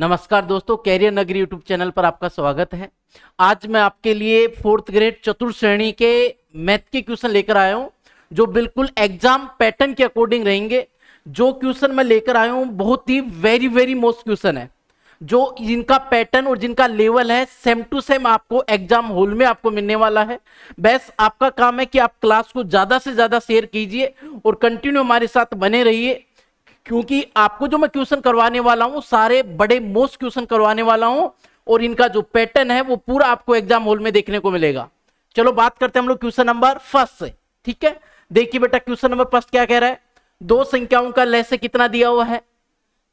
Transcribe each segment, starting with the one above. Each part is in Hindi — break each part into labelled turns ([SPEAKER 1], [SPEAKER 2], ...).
[SPEAKER 1] नमस्कार दोस्तों, कैरियर नगरी यूट्यूब चैनल पर आपका स्वागत है। आज मैं आपके लिए फोर्थ ग्रेड चतुर्थ श्रेणी के मैथ के क्वेश्चन लेकर आया हूं जो बिल्कुल एग्जाम पैटर्न के अकॉर्डिंग रहेंगे। जो क्वेश्चन मैं लेकर आया हूं बहुत ही वेरी मोस्ट क्वेश्चन है, जो जिनका पैटर्न और जिनका लेवल है सेम टू सेम आपको एग्जाम हॉल में आपको मिलने वाला है। बस आपका काम है कि आप क्लास को ज्यादा से ज्यादा शेयर कीजिए और कंटिन्यू हमारे साथ बने रहिए, क्योंकि आपको जो मैं क्वेश्चन करवाने वाला हूं सारे बड़े मोस्ट क्वेश्चन करवाने वाला हूं और इनका जो पैटर्न है वो पूरा आपको एग्जाम हॉल में देखने को मिलेगा। चलो बात करते हैं हम लोग क्वेश्चन नंबर फर्स्ट से। ठीक है, देखिए बेटा क्वेश्चन नंबर फर्स्ट क्या कह रहा है। दो संख्याओं का लय से कितना दिया हुआ है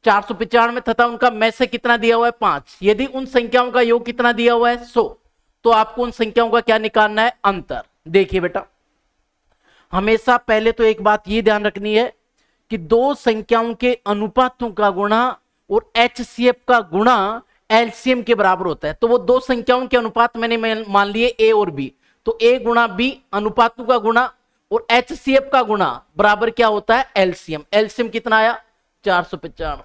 [SPEAKER 1] 495 तथा उनका मैं से कितना दिया हुआ है 5। यदि उन संख्याओं का योग कितना दिया हुआ है 100, तो आपको उन संख्याओं का क्या निकालना है, अंतर। देखिए बेटा, हमेशा पहले तो एक बात ये ध्यान रखनी है कि दो संख्याओं के अनुपातों का गुणा और एचसीएफ का गुणा एलसीएम के बराबर होता है। तो वो दो संख्याओं के अनुपात मैंने मान लिए ए और बी, तो ए गुणा बी अनुपातों का गुणा और एचसीएफ का गुणा बराबर क्या होता है, एलसीएम। एलसीएम कितना आया 495,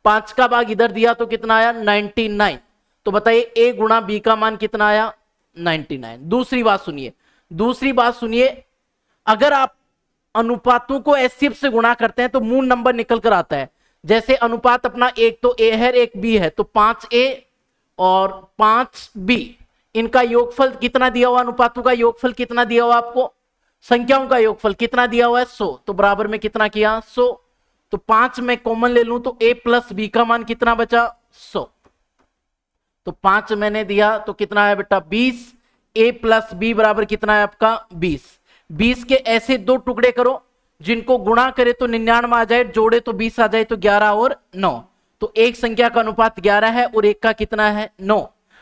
[SPEAKER 1] 5 का भाग इधर दिया तो कितना आया 99। तो बताइए ए गुणा बी का मान कितना आया 99। दूसरी बात सुनिए, अगर आप अनुपातों को एचसीएफ से गुणा करते हैं तो मूल नंबर निकल कर आता है। जैसे अनुपात अपना एक तो ए है एक बी है, तो 5a और 5b, इनका योगफल कितना दिया हुआ, अनुपातों का योगफल कितना दिया हुआ आपको, संख्याओं का योगफल कितना दिया हुआ है 100। तो बराबर में कितना किया 100, तो 5 में कॉमन ले लूं तो a प्लस बी का मान कितना बचा 100। तो 5 मैंने दिया तो कितना आया बेटा 20, a प्लस बी बराबर कितना है आपका 20। 20 के ऐसे दो टुकड़े करो जिनको गुणा करे तो 99 आ जाए, जोड़े तो 20 आ जाए, तो 11 और 9। तो एक संख्या का अनुपात 11 है और एक का कितना है 9।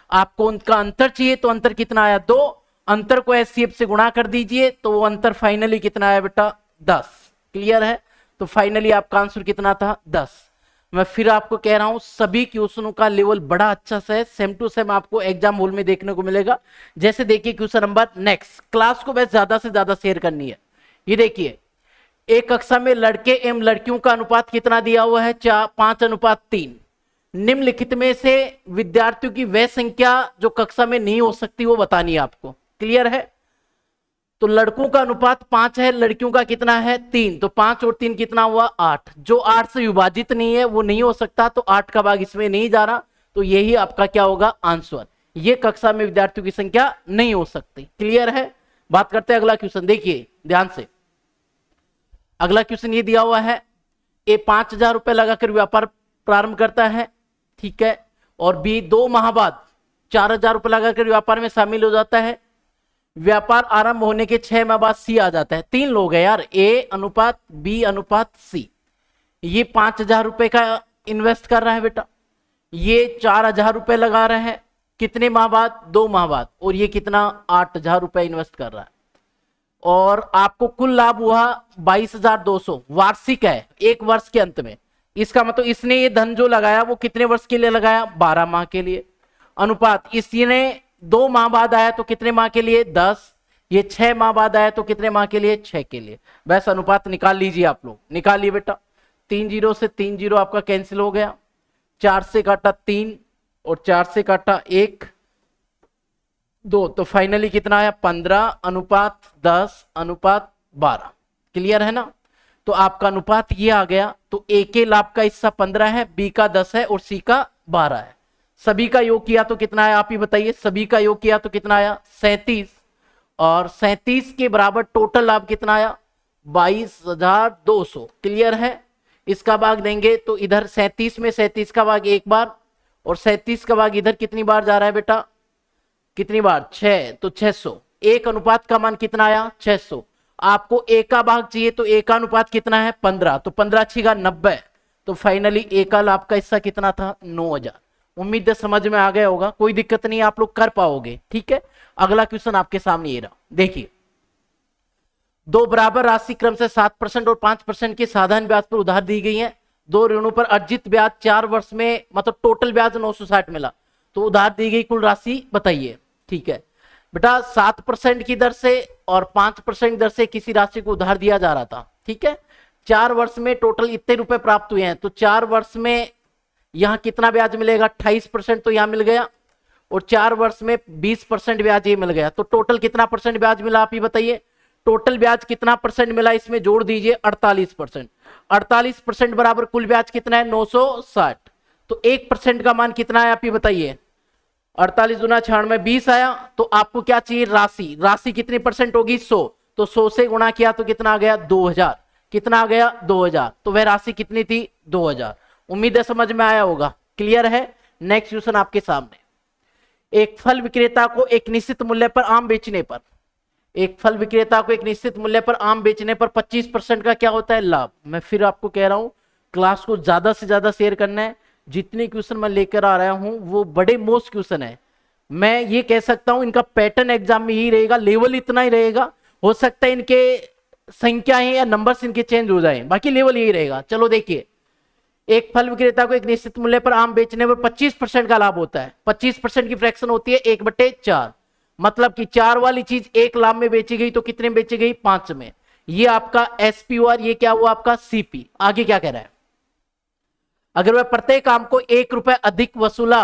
[SPEAKER 1] आपको उनका अंतर चाहिए, तो अंतर कितना आया 2। अंतर को एचसीएफ से गुणा कर दीजिए तो वो अंतर फाइनली कितना आया बेटा 10। क्लियर है, तो फाइनली आपका आंसर कितना था 10। मैं फिर आपको कह रहा हूं सभी क्वेश्चनों का लेवल बड़ा अच्छा सा है, सेम टू सेम आपको एग्जाम हॉल में देखने को मिलेगा। जैसे देखिए क्वेश्चन नंबर नेक्स्ट, क्लास को बस ज्यादा से ज्यादा शेयर करनी है। ये देखिए, एक कक्षा में लड़के एवं लड़कियों का अनुपात कितना दिया हुआ है 5:3। निम्नलिखित में से विद्यार्थियों की वह संख्या जो कक्षा में नहीं हो सकती वो बतानी है आपको। क्लियर है, तो लड़कों का अनुपात 5 है, लड़कियों का कितना है 3, तो 5 और 3 कितना हुआ 8। जो 8 से विभाजित नहीं है वो नहीं हो सकता, तो 8 का भाग इसमें नहीं जा रहा, तो यही आपका क्या होगा आंसर। ये कक्षा में विद्यार्थियों की संख्या नहीं हो सकती। क्लियर है, बात करते हैं अगला क्वेश्चन। देखिए ध्यान से, अगला क्वेश्चन ये दिया हुआ है, ए 5000 रुपए लगाकर व्यापार प्रारंभ करता है, ठीक है, और बी 2 माह बाद 4000 रुपए लगाकर व्यापार में शामिल हो जाता है। व्यापार आरंभ होने के 6 माह बाद सी आ जाता है। 3 लोग हैं यार, ए अनुपात बी अनुपात सी। ये 5000 रुपए का इन्वेस्ट कर रहा है बेटा, ये 4000 रुपए लगा रहे हैं कितने माह बाद 2 माह बाद, और ये कितना 8000 रुपए इन्वेस्ट कर रहा है, और आपको कुल लाभ हुआ 22200। वार्षिक है, एक वर्ष के अंत में। इसका मतलब इसने ये धन जो लगाया वो कितने वर्ष के लिए लगाया 12 माह के लिए। अनुपात इसने 2 माह बाद आया तो कितने माह के लिए 10, ये 6 माह बाद आया तो कितने माह के लिए 6 के लिए। बस अनुपात निकाल लीजिए, आप लोग निकालिए बेटा। 3 0 से 3 0 आपका कैंसिल हो गया, 4 से काटा 3 और 4 से काटा 1 2, तो फाइनली कितना आया 15 अनुपात 10 अनुपात 12। क्लियर है ना, तो आपका अनुपात ये आ गया। तो ए के लाभ का हिस्सा 15 है, बी का 10 है और सी का 12 है। सभी का योग किया तो कितना आया आप ही बताइए, सभी का योग किया तो कितना आया 37, और 37 के बराबर टोटल लाभ कितना आया 22200। क्लियर है, इसका भाग देंगे तो इधर 37 में 37 का भाग एक बार, और 37 का भाग इधर कितनी बार जा रहा है बेटा, कितनी बार 6, तो 600। एक अनुपात का मान कितना आया 600। आपको ए का भाग चाहिए तो ए का अनुपात कितना है 15, तो 15 छिगा 90, तो फाइनली ए का लाभ का हिस्सा कितना था 9000। उम्मीद है समझ में आ गया होगा, कोई दिक्कत नहीं, आप लोग कर पाओगे। ठीक है, अगला क्वेश्चन आपके सामने ये रहा। देखिए, दो बराबर राशि क्रम से 7% और 5% की साधारण ब्याज पर उधार दी गई है। दो ऋणों पर अर्जित ब्याज 4 वर्ष में, मतलब टोटल ब्याज 960 मिला, तो उधार दी गई कुल राशि बताइए। ठीक है बेटा, 7% की दर से और 5% दर से किसी राशि को उधार दिया जा रहा था। ठीक है, 4 वर्ष में टोटल इतने रुपए प्राप्त हुए हैं, तो 4 वर्ष में यहाँ कितना ब्याज मिलेगा 28% तो यहाँ मिल गया, और 4 वर्ष में 20% ब्याज ये मिल गया। तो टोटल कितना परसेंट ब्याज मिला आप ही बताइए, टोटल ब्याज कितना परसेंट मिला इसमें जोड़ दीजिए 48%। 48% बराबर कुल ब्याज कितना है 960। तो 1% का मान कितना है आप ही बताइए, 48 गुना 96 20 आया। तो आपको क्या चाहिए राशि, राशि कितनी परसेंट होगी 100, तो 100 से गुणा किया तो कितना आ गया 2000, कितना आ गया 2000। तो वह राशि कितनी थी 2000। उम्मीद है समझ में आया होगा, क्लियर है। नेक्स्ट क्वेश्चन आपके सामने, एक फल विक्रेता को एक निश्चित मूल्य पर आम बेचने पर, एक फल विक्रेता को एक निश्चित मूल्य पर आम बेचने पर 25% का क्या होता है लाभ। मैं फिर आपको कह रहा हूं क्लास को ज्यादा से ज्यादा शेयर करना है। जितने क्वेश्चन मैं लेकर आ रहा हूं वो बड़े मोस्ट क्वेश्चन है। मैं ये कह सकता हूं इनका पैटर्न एग्जाम में यही रहेगा, लेवल इतना ही रहेगा। हो सकता है इनके संख्याएं या नंबर्स इनके चेंज हो जाएं, बाकी लेवल यही रहेगा। चलो देखिए, एक फल विक्रेता को एक निश्चित मूल्य पर आम बेचने पर 25% का लाभ होता है। 25% की फ्रैक्शन होती है 1/4, मतलब कि 4 वाली चीज 1 लाभ में बेची गई तो कितने में बेची गई 5 में। ये आपका एसपी और ये क्या हुआ आपका सीपी। आगे क्या कह रहा है, अगर वह प्रत्येक आम को 1 रुपए अधिक वसूला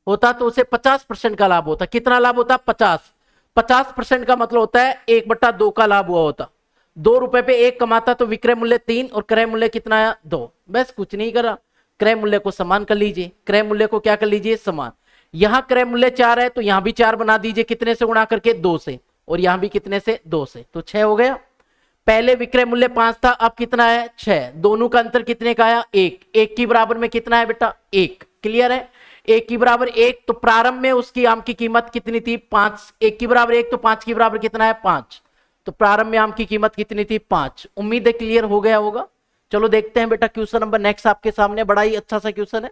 [SPEAKER 1] होता तो उसे 50% का लाभ होता। कितना लाभ होता 50। 50% का मतलब होता है 1/2 का लाभ हुआ होता। 2 रुपए पे 1 कमाता तो विक्रय मूल्य 3 और क्रय मूल्य कितना आया 2। बस कुछ नहीं करा, क्रय मूल्य को समान कर लीजिए, क्रय मूल्य को क्या कर लीजिए समान। यहां क्रय मूल्य 4 है तो यहां भी 4 बना दीजिए, कितने से गुणा करके 2 से, और यहां भी कितने से 2 से, तो 6 हो गया। पहले विक्रय मूल्य 5 था, अब कितना है 6। दोनों का अंतर कितने का आया 1। 1 की बराबर में कितना है बेटा 1। क्लियर है, 1 की बराबर 1। तो प्रारंभ में उसकी आम की कीमत कितनी थी 5। 1 की बराबर 1 तो 5 की बराबर कितना है 5। तो प्रारंभ में आम की कीमत कितनी थी 5। उम्मीद है क्लियर हो गया होगा। चलो देखते हैं बेटा क्वेश्चन नंबर नेक्स्ट आपके सामने, बड़ा ही अच्छा सा क्वेश्चन है।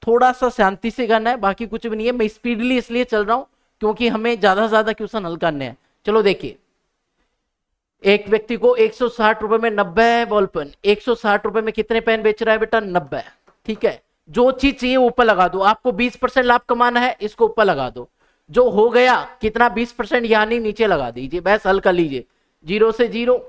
[SPEAKER 1] थोड़ा सा शांति से करना है, बाकी कुछ भी नहीं है। मैं स्पीडली इसलिए चल रहा हूं क्योंकि हमें ज्यादा से ज्यादा क्वेश्चन हल करने हैं। चलो देखिए, एक व्यक्ति को 160 रुपए में 90 बॉल पेन, 160 रुपए में कितने पेन बेच रहा है बेटा 90। ठीक है, जो चीज चाहिए ऊपर लगा दो। आपको 20% लाभ कमाना है, इसको ऊपर लगा दो। जो हो गया कितना 20% यानी नीचे लगा दीजिए, बस हल कर लीजिए। 0 से 0,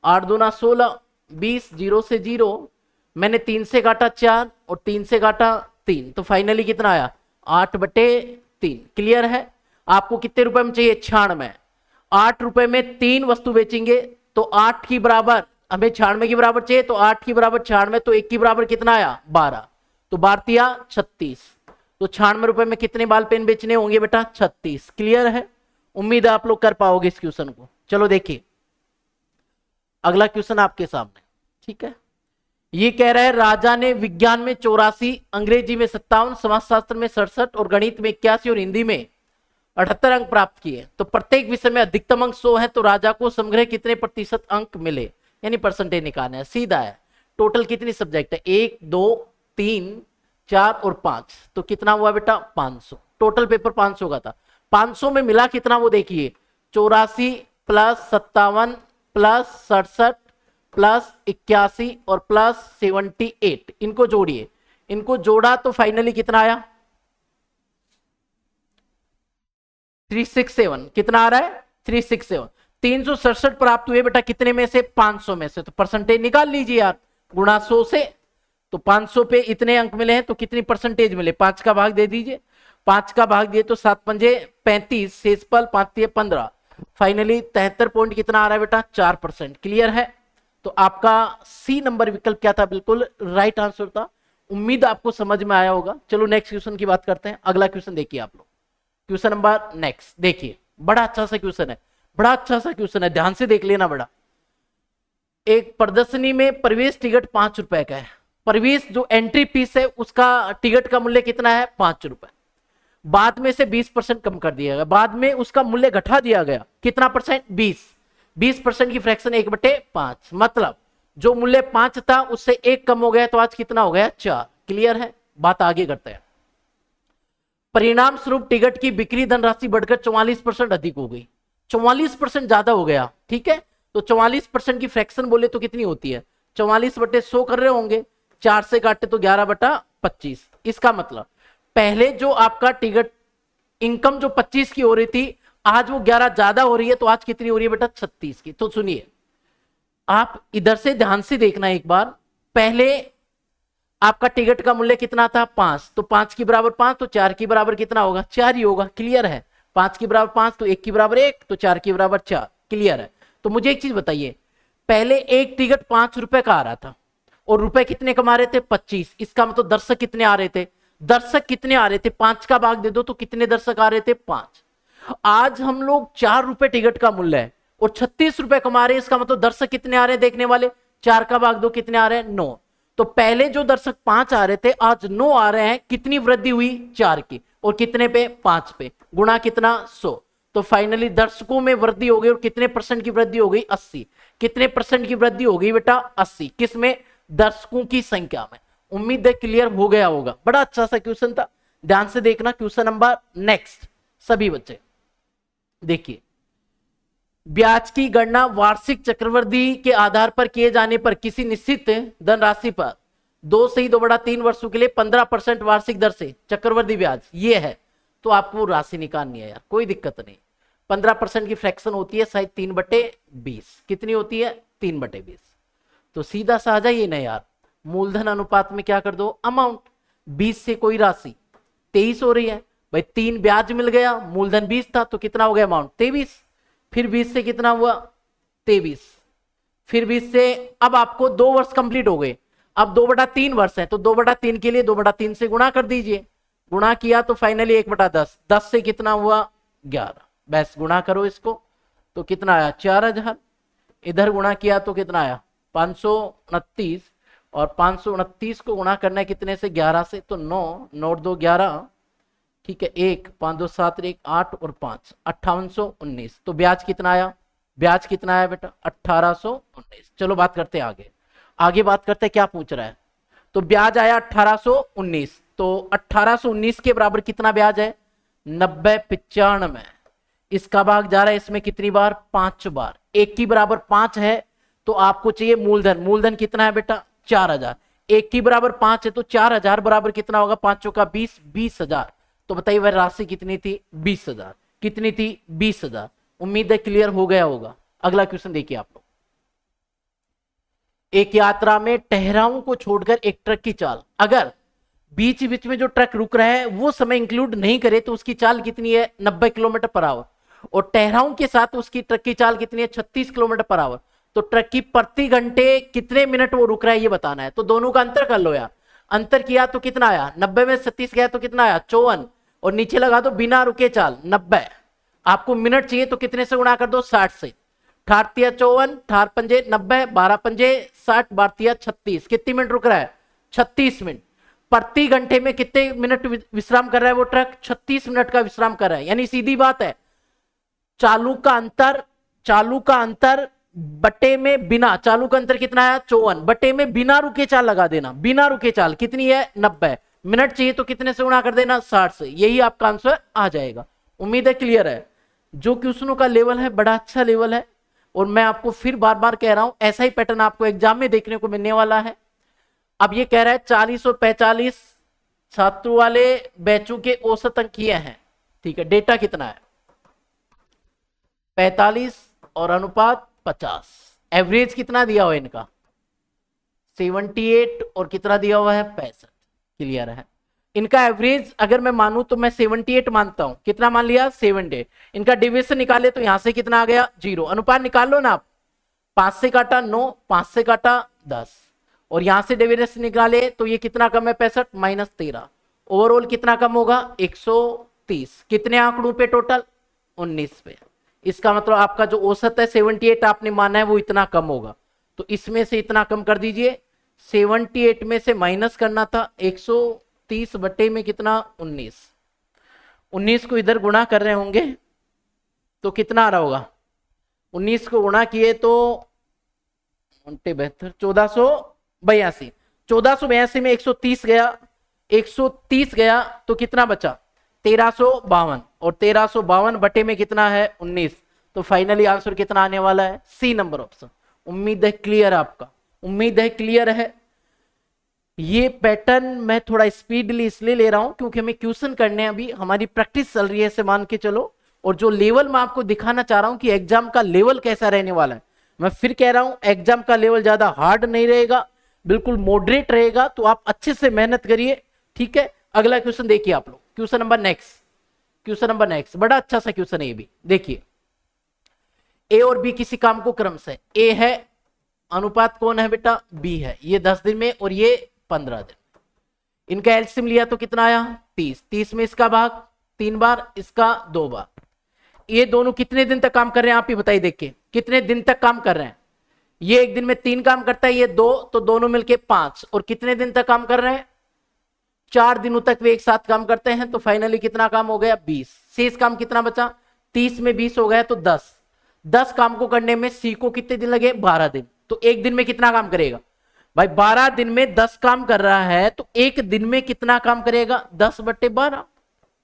[SPEAKER 1] 8 दूना 16, 20, 0 से 0, मैंने 3 से काटा 4 और 3 से काटा 3, तो फाइनली कितना आया 8/3। क्लियर है। आपको कितने रुपए में चाहिए 96। 8 रुपए में 3 वस्तु बेचेंगे तो 8 की बराबर, हमें 96 की बराबर चाहिए तो 8 की बराबर 96, तो 1 की बराबर कितना आया 12, तो 12 36। तो 96 रुपए में कितने बाल पेन बेचने होंगे बेटा 36। क्लियर है, उम्मीद है आप लोग कर पाओगे इस क्वेश्चन को। चलो देखिए अगला क्वेश्चन आपके सामने। ठीक है, ये कह रहा है राजा ने विज्ञान में 84, अंग्रेजी में 57, समाजशास्त्र में 67 और गणित में 81 और हिंदी में 78 अंक प्राप्त किए। तो प्रत्येक विषय में अधिकतम अंक 100 है, तो राजा को समग्र कितने प्रतिशत अंक मिले, यानी परसेंटेज निकालना है। सीधा है, टोटल कितनी सब्जेक्ट है 1 2 3 4 और 5, तो कितना हुआ बेटा 500। टोटल पेपर 500 का था, 500 में मिला कितना वो देखिए 84 प्लस 57 प्लस 67 प्लस 81 और प्लस 78, इनको जोड़िए। इनको जोड़ा तो फाइनली कितना आया 367। कितना आ रहा है 367। 367 प्राप्त हुए बेटा कितने में से 500 में से, तो परसेंटेज निकाल लीजिए यार, गुणा 100 से। तो 500 पे इतने अंक मिले हैं तो कितनी परसेंटेज मिले, 5 का भाग दे दीजिए। 5 का भाग दिए तो 7 पंजे 35, शेष पल 5 15, फाइनली 73 पॉइंट कितना आ रहा है बेटा 4%। क्लियर है, तो आपका सी नंबर विकल्प क्या था, बिल्कुल राइट आंसर था। उम्मीद आपको समझ में आया होगा। चलो नेक्स्ट क्वेश्चन की बात करते हैं। अगला क्वेश्चन देखिए आप लोग, क्वेश्चन नंबर नेक्स्ट देखिए, बड़ा अच्छा सा क्वेश्चन है, बड़ा अच्छा सा क्वेश्चन है, ध्यान से देख लेना बड़ा। एक प्रदर्शनी में प्रवेश टिकट 5 रुपए का है। प्रवेश जो एंट्री फीस है उसका टिकट का मूल्य कितना है 5 रुपए। बाद में से 20% कम कर दिया गया, बाद में उसका मूल्य घटा दिया गया, कितना परसेंट 20% की फ्रैक्शन 1/5, मतलब जो मूल्य 5 था उससे 1 कम हो गया, तो आज कितना हो गया 4। क्लियर है, बात आगे करते हैं। परिणाम स्वरूप टिकट की बिक्री धनराशि बढ़कर 44% अधिक हो गई, 44% ज्यादा हो गया। ठीक है, तो 44% की फ्रैक्शन बोले तो कितनी होती है 44/100 कर रहे होंगे, 4 से काटे तो 11/25। इसका मतलब पहले जो आपका टिकट इनकम जो 25 की हो रही थी, आज वो 11 ज्यादा हो रही है, तो आज कितनी हो रही है बेटा 36 की। तो सुनिए आप इधर से ध्यान से देखना एक बार, पहले आपका टिकट का मूल्य कितना था 5, तो 5 की बराबर 5, तो 4 की बराबर कितना होगा 4 ही होगा, क्लियर है। 5 की बराबर 5, तो 1 की बराबर 1, तो 4 की बराबर 4, क्लियर है। तो मुझे एक चीज बताइए, पहले एक टिकट 5 रुपए का आ रहा था और रुपए कितने कमा रहे थे 25, इसका मतलब दर्शक कितने आ रहे थे, दर्शक कितने आ रहे थे 5 का भाग दे दो तो कितने दर्शक आ रहे थे 5। आज हम लोग 4 रुपए टिकट का मूल्य है और 36 रुपए कमा रहे हैं, इसका मतलब दर्शक कितने आ रहे हैं देखने वाले, 4 का भाग दो कितने आ रहे हैं 9। तो पहले जो दर्शक 5 आ रहे थे आज 9 आ रहे हैं, कितनी वृद्धि हुई 4 की, और कितने पे 5 पे, गुणा कितना 100। तो फाइनली दर्शकों में वृद्धि हो गई और कितने परसेंट की वृद्धि हो गई 80। कितने परसेंट की वृद्धि हो गई बेटा 80, किसमें, दर्शकों की संख्या में। उम्मीद है क्लियर हो गया होगा, बड़ा अच्छा सा क्वेश्चन था, ध्यान से देखना। क्वेश्चन नंबर नेक्स्ट, सभी बच्चे देखिए, ब्याज की गणना वार्षिक चक्रवृद्धि के आधार पर किए जाने पर किसी निश्चित धनराशि पर 2 से 2/3 वर्षों के लिए 15% वार्षिक दर से चक्रवृद्धि ब्याज ये है, तो आपको राशि निकालनी है यार, कोई दिक्कत नहीं। 15% की फ्रैक्शन होती है शायद 3/20, कितनी होती है 3/20। तो सीधा सा आ जाइए ना यार, मूलधन अनुपात में क्या कर दो अमाउंट, 20 से कोई राशि 23 हो रही है भाई, 3 ब्याज मिल गया, मूलधन 20 था तो कितना हो गया अमाउंट 23, फिर 20 से कितना हुआ 23, फिर 20 से, अब आपको 2 वर्ष कंप्लीट हो गए, अब 2/3 वर्ष है तो 2/3 के लिए 2/3 से गुणा कर दीजिए, गुणा किया तो फाइनली 1/10, 10 से कितना हुआ 11, बस गुणा करो इसको तो कितना आया 4000, इधर गुणा किया तो कितना आया 529, और 529 को गुणा करना है कितने से 11 से, तो 9 9 2 11, ठीक है 1 5 2 7 1 8 और 5 5819। तो ब्याज कितना आया, ब्याज कितना आया बेटा 1819। चलो बात करते हैं आगे, आगे बात करते हैं क्या पूछ रहा है। तो ब्याज आया 1819, तो 1819 के बराबर कितना ब्याज है 9095, इसका भाग जा रहा है इसमें कितनी बार 5 बार, 1 की बराबर 5 है तो आपको चाहिए मूलधन, मूलधन कितना है बेटा 4000, 1 की बराबर 5 है तो 4000 बराबर कितना होगा 5 का 20, 20,000। तो बताइए वह राशि कितनी थी 20,000, कितनी थी 20,000। उम्मीद है क्लियर हो गया होगा। अगला क्वेश्चन देखिए आप लोग, एक यात्रा में ठहराव को छोड़कर एक ट्रक की चाल, अगर बीच बीच में जो ट्रक रुक रहा है वो समय इंक्लूड नहीं करे तो उसकी चाल कितनी है 90 किलोमीटर पर आवर, और ठहराव के साथ उसकी ट्रक की चाल कितनी है 36 किलोमीटर पर आवर। तो ट्रक की प्रति घंटे कितने मिनट वो रुक रहा है ये बताना है, तो दोनों का अंतर कर लो यार, अंतर किया तो कितना आया 90 में 36 गया तो कितना आया 54, और नीचे लगा दो बिना रुके चाल 90, आपको मिनट चाहिए तो कितने से गुणा कर दो 60 से, ठार 54 ठार पंजे 90 12 पंजे 60 12 36, कितनी मिनट रुक रहा है 36 मिनट। प्रति घंटे में कितने मिनट विश्राम कर रहा है वो ट्रक 36 मिनट का विश्राम कर रहा है, यानी सीधी बात है चालू का अंतर बटे में बिना, चालू का अंतर कितना है 54, बटे में बिना रुके चाल लगा देना, बिना रुके चाल कितनी है 90, मिनट चाहिए तो कितने से गुणा कर देना 60 से, यही आपका आंसर आ जाएगा। उम्मीद है क्लियर है। जो क्वेश्चनों का लेवल है बड़ा अच्छा लेवल है, और मैं आपको फिर बार बार कह रहा हूं ऐसा ही पैटर्न आपको एग्जाम में देखने को मिलने वाला है। अब ये कह रहा है 40 और 45 छात्रों वाले बैचों के औसत अंक ये हैं, ठीक है, डेटा कितना है 45 और अनुपात 50, एवरेज कितना दिया हुआ है इनका 78 और कितना दिया हुआ है 65, क्लियर है। इनका एवरेज अगर मैं मानूं तो मैं 78 मानता हूं, कितना मान लिया 78, इनका डिविजन निकाले तो यहां से कितना आ गया 0, अनुपात निकाल लो ना आप, 5 से काटा 9, 5 से काटा 10, और यहां से डिविजन निकाले तो ये कितना कम है 65 -13, ओवरऑल कितना कम होगा 130, कितने आंकड़ों पे टोटल 19 पे। इसका मतलब आपका जो औसत है 78 आपने माना है वो इतना कम होगा, तो इसमें से इतना कम कर दीजिए, 78 में से माइनस करना था 130 बटे में कितना 19, 19 को इधर गुणा कर रहे होंगे तो कितना आ रहा होगा, 19 को गुणा किए तो 1482, 1482 में 130 गया, 130 गया तो कितना बचा 1352, और 1352 बटे में कितना है 19, तो फाइनली आंसर कितना आने वाला है सी नंबर ऑप्शन। उम्मीद है क्लियर आपका, उम्मीद है क्लियर है। ये पैटर्न मैं थोड़ा स्पीडली इसलिए ले रहा हूं क्योंकि हमें क्वेश्चन करने अभी हमारी प्रैक्टिस चल रही है ऐसे मान के चलो, और जो लेवल मैं आपको दिखाना चाह रहा हूं कि एग्जाम का लेवल कैसा रहने वाला है। मैं फिर कह रहा हूं एग्जाम का लेवल ज्यादा हार्ड नहीं रहेगा, बिल्कुल मॉडरेट रहेगा, तो आप अच्छे से मेहनत करिए, ठीक है। अगला क्वेश्चन देखिए आप लोग, क्वेश्चन नंबर नेक्स्ट बड़ा अच्छा सा क्वेश्चन है ये भी। देखिए ए और बी किसी काम को क्रम से, ए है अनुपात कौन है बेटा, बी है, ये 10 दिन में और ये 15 दिन, इनका एलसीएम लिया तो कितना आया 30, 30 में इसका भाग 3 बार, इसका 2 बार। ये दोनों कितने दिन तक काम कर रहे हैं आप ही बताइए, देख के कितने दिन तक काम कर रहे हैं। ये एक दिन में 3 काम करता है, ये 2, तो दोनों मिलके 5, और कितने दिन तक काम कर रहे हैं 4 दिनों तक वे एक साथ काम करते हैं। तो फाइनली कितना काम हो गया 20, शेष काम कितना बचा 30 में 20 हो गया तो 10 काम को करने में सी को कितने दिन लगे 12 दिन। तो एक दिन में कितना काम करेगा भाई, 12 दिन में 10 काम कर रहा है, तो एक दिन में कितना काम करेगा 10/12,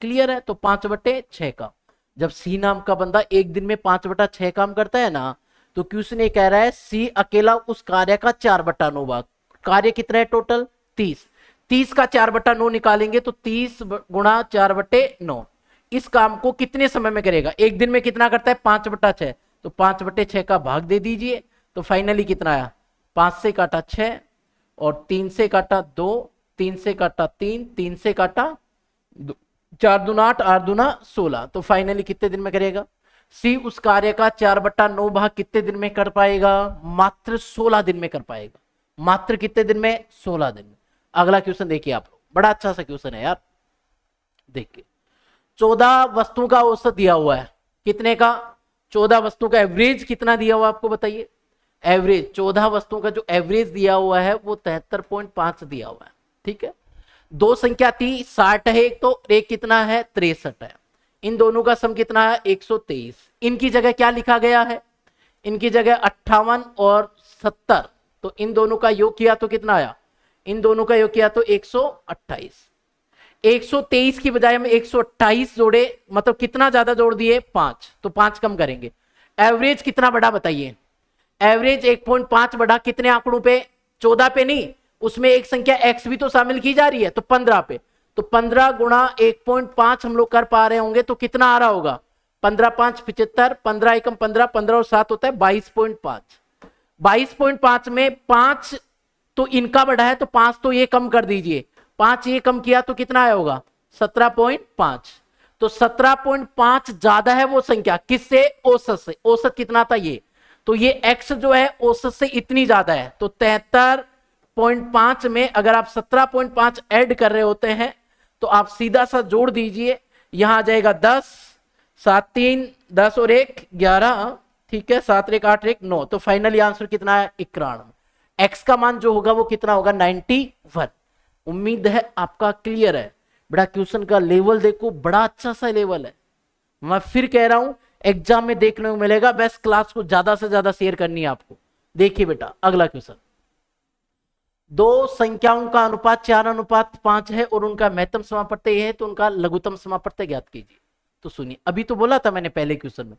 [SPEAKER 1] क्लियर है। तो 5/6 काम। जब सी नाम का बंदा एक दिन में 5/6 काम करता है ना, तो क्वेश्चन ये कह रहा है सी अकेला उस कार्य का 4/9 भाग, कार्य कितना है टोटल 30 का 4/9 निकालेंगे तो 30 गुणा 4/9, इस काम को कितने समय में करेगा, एक दिन में कितना करता है 5/6, तो 5/6 का भाग दे दीजिए। तो फाइनली कितना आया 5 से काटा 6 और 3 से काटा 2, 3 से काटा 3, 3 से काटा 2, 4 दूना 8, 8 दूना 16। तो फाइनली कितने दिन में करेगा सी उस कार्य का 4/9 भाग कितने दिन में कर पाएगा, मात्र 16 दिन में कर पाएगा। मात्र कितने दिन में 16 दिन में। अगला क्वेश्चन देखिए आप लोग, बड़ा अच्छा सा क्वेश्चन है यार। देखिए 14 वस्तुओं का औसत दिया हुआ है, कितने का 14 वस्तुओं का एवरेज कितना दिया हुआ आपको बताइए। एवरेज 14 वस्तुओं का जो एवरेज दिया हुआ है वो 73.5 दिया हुआ है, ठीक है। दो संख्या थी 60 है एक, तो एक कितना है 63 है, इन दोनों का सम कितना है 123। इनकी जगह क्या लिखा गया है, इनकी जगह 58 और 70, तो इन दोनों का योग किया तो कितना आया, इन दोनों का योग किया तो 128। 123 की बजाय हम 128 जोड़े, मतलब कितना ज्यादा जोड़ दिए 5, तो 5 कम करेंगे। एवरेज कितना बढ़ा बताइए, एवरेज 1.5 बढ़ा, कितने आंकड़ों पे 14 पे नहीं, उसमें एक संख्या x भी तो शामिल की जा रही है, तो 15 पे। तो 15 गुणा 1.5 हम लोग कर पा रहे होंगे, तो कितना आ रहा होगा 15 5 75, 15 एकम 15, 15 और 7 होता है 22.5। 22.5 में 5 तो इनका बढ़ा है, तो 5 तो ये कम कर दीजिए, 5 ये कम किया तो कितना आया होगा 17.5। तो 17.5 ज्यादा है वो संख्या किससे, औसत से। औसत कितना था ये, तो ये x जो है औसत से इतनी ज्यादा है। तो 73.5 में अगर आप 17.5 ऐड कर रहे होते हैं तो आप सीधा सा जोड़ दीजिए, यहां आ जाएगा 10, 7 3 10 और 1 11, ठीक है, 7 1 8 1 9। तो फाइनली आंसर कितना है 91। x का मान जो होगा वो कितना होगा 91। उम्मीद है आपका क्लियर है। बड़ा क्वेश्चन का लेवल देखो, बड़ा अच्छा सा लेवल है। मैं फिर कह रहा हूं एग्जाम में देखने को मिलेगा, बेस्ट क्लास को ज्यादा से ज्यादा शेयर करनी है आपको। देखिए बेटा अगला क्वेश्चन, दो संख्याओं का अनुपात 4:5 है और उनका महत्तम समापत्ति है, तो उनका लघुत्तम समापत्ति ज्ञात कीजिए। तो सुनिए, अभी तो बोला था मैंने पहले क्वेश्चन में,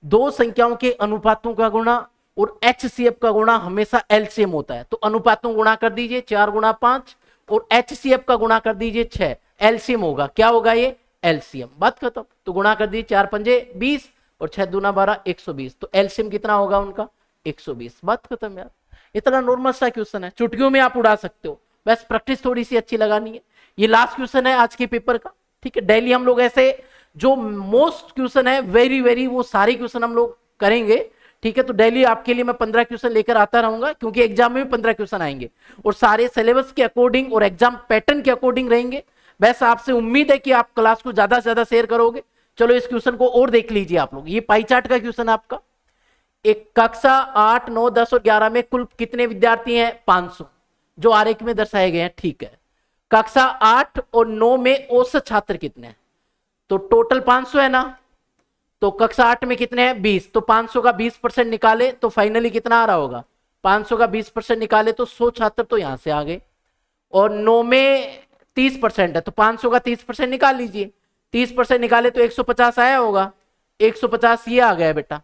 [SPEAKER 1] दो संख्याओं के अनुपातों का गुणा और HCF का गुणा हमेशा LCM होता है। तो अनुपातों गुणा कर दीजिए 4 गुणा 5 और HCF का गुणा कर दीजिए 6, LCM होगा, क्या होगा ये LCM, बात खत्म। तो गुणा कर दीजिए 4 पंजे 20 और 6 दूना 12 120, तो LCM कितना होगा उनका 120, बात खत्म यार। इतना नॉर्मल सा क्वेश्चन है, चुटकियों में आप उड़ा सकते हो, बस प्रैक्टिस थोड़ी सी अच्छी लगानी है। ये लास्ट क्वेश्चन है आज के पेपर का, ठीक है। डेली हम लोग ऐसे जो मोस्ट क्वेश्चन है वेरी वो सारे क्वेश्चन हम लोग करेंगे, ठीक है। तो डेली आपके लिए मैं 15 क्वेश्चन लेकर आता रहूंगा, क्योंकि एग्जाम में भी 15 क्वेश्चन आएंगे और सारे सिलेबस के अकॉर्डिंग और एग्जाम पैटर्न के अकॉर्डिंग रहेंगे। बस आपसे उम्मीद है कि आप क्लास को ज्यादा से ज्यादा शेयर करोगे। चलो इस क्वेश्चन को और देख लीजिए आप लोग, ये पाई चार्ट का क्वेश्चन है आपका। एक कक्षा 8 9 10 और 11 में कुल कितने विद्यार्थी हैं 500, जो आरेख में दर्शाए गए हैं, ठीक है। कक्षा 8 और 9 में औसत छात्र कितने हैं, तो टोटल 500 है ना, तो कक्षा 8 में कितने हैं 20, तो 500 का 20% निकाले तो फाइनली कितना आ रहा होगा, 500 का 20% निकाले तो 100 छात्र तो यहां से आ गए। और 9 में 30% है, तो 500 का 30% निकाल लीजिए, 30% निकाले तो 150 आया होगा, 150 ये आ गया बेटा।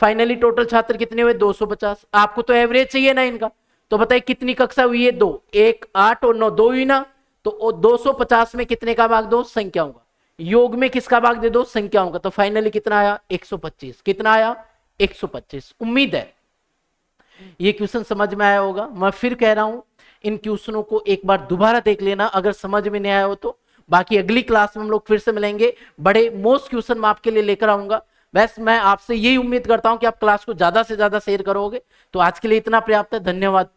[SPEAKER 1] फाइनली टोटल छात्र कितने हुए 250। आपको तो एवरेज चाहिए ना इनका, तो बताइए कितनी कक्षा हुई है 2, 1 8 और 9 2 हुई ना, तो 250 में कितने का भाग दो संख्याओं का, योग में किसका भाग दे दो संख्याओं का। तो फाइनली कितना आया 125, कितना आया 125। उम्मीद है ये क्वेश्चन समझ में आया होगा। मैं फिर कह रहा हूं, इन क्वेश्चनों को एक बार दोबारा देख लेना अगर समझ में नहीं आया हो तो। बाकी अगली क्लास में हम लोग फिर से मिलेंगे, बड़े मोस्ट क्वेश्चन मैं आपके लिए लेकर आऊंगा। बस मैं आपसे यही उम्मीद करता हूं कि आप क्लास को ज्यादा से ज्यादा शेयर करोगे। तो आज के लिए इतना पर्याप्त है, धन्यवाद।